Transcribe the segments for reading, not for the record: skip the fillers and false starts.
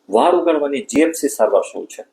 વાળ ઉગાડવાની જીએફસી સારવાર શું છે?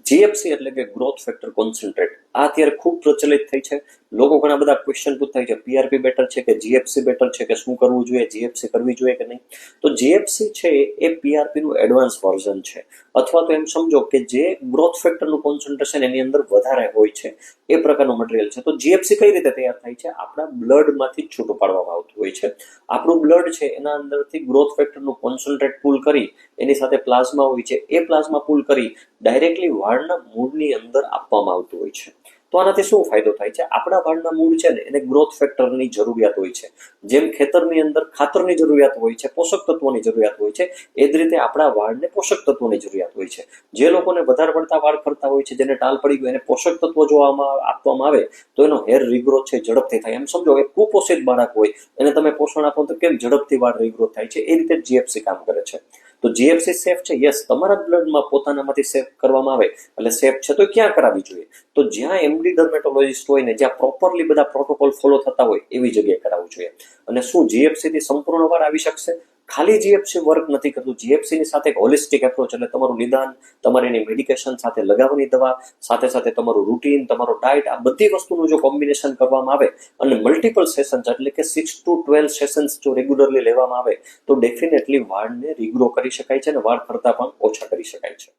જીએફસી એટલે કે ગ્રોથ ફેક્ટર કોન્સન્ટ્રેટ. આ અત્યારે ખૂબ પ્રચલિત થઈ છે. લોકો ઘણા બધા ક્વેશ્ચન પૂછતા છે, પીઆરપી બેટર છે કે જીએફસી બેટર છે, કે શું કરવું જોઈએ, જીએફસી કરવી જોઈએ કે નહીં. તો જીએફસી છે એ પીઆરપી નું એડવાન્સ વર્ઝન છે, અથવા તો એમ સમજો કે જે ગ્રોથ ફેક્ટરનું કોન્સન્ટ્રેશન એની અંદર વધારે હોય છે એ પ્રકારનું મટીરિયલ છે. તો જીએફસી કઈ રીતે તૈયાર થાય છે? આપણા બ્લડમાંથી જ છૂટું પાડવામાં આવતું હોય છે. આપણું બ્લડ છે એના અંદરથી ગ્રોથ ફેક્ટરનું કોન્સન્ટ્રેટ પુલ કરી, એની સાથે પ્લાઝમા હોય છે, એ પ્લાઝમા પુલ કરી ડાયરેક્ટલી વાળના મૂળની અંદર આપવામાં આવતું હોય છે. તો આનાથી શું ફાયદો થાય છે? આપણા વાળના મૂળ છે ને એને ગ્રોથ ફેક્ટરની જરૂરિયાત હોય છે. જેમ ખેતરની અંદર ખાતરની જરૂરિયાત હોય છે, પોષક તત્વોની જરૂરિયાત હોય છે, એ જ રીતે આપણા વાળને પોષક તત્વોની જરૂરિયાત હોય છે. જે લોકોને વધારે પડતા વાળ ખરતા હોય છે, જેને ટાલ પડી ગયું, એને પોષક તત્વો જો આપવામાં આવે તો એનો હેર રીગ્રોથ છે ઝડપથી થાય. એમ સમજો કે કુપોષિત બાળક હોય એને તમે પોષણ આપો તો કેમ ઝડપથી વાળ રીગ્રોથ થાય છે, એ રીતે જીએફસી કામ કરે છે. તો જીએફસી સેફ છે? યસ. તમારા બ્લડમાં પોતાનામાંથી સેફ કરવામાં આવે એટલે સેફ છે. તો ક્યાં કરાવવી જોઈએ? તો જ્યાં એમડી ડર્મેટોલોજીસ્ટ હોય ને, જ્યાં પ્રોપરલી બધા પ્રોટોકોલ ફોલો થતા હોય એવી જગ્યાએ કરાવવું જોઈએ. અને શું જીએફસી થી સંપૂર્ણ વાર આવી શકશે? ખાલી જીએફસી વર્ક નથી કરતું. જીએફસી ની સાથે એક હોલિસ્ટિક એપ્રોચ, એટલે તમારું નિદાન, તમારી એની મેડિકેશન સાથે લગાવવાની દવા, સાથે સાથે તમારું રૂટીન, તમારો ડાયટ, આ બધી વસ્તુનું જો કોમ્બિનેશન કરવામાં આવે અને મલ્ટિપલ સેશન્સ એટલે કે 6 to 12 સેશન્સ જો રેગ્યુલરલી લેવામાં આવે તો ડેફિનેટલી વાળને રીગ્રો કરી શકાય છે અને વાળ ખરતા પણ ઓછા કરી શકાય છે.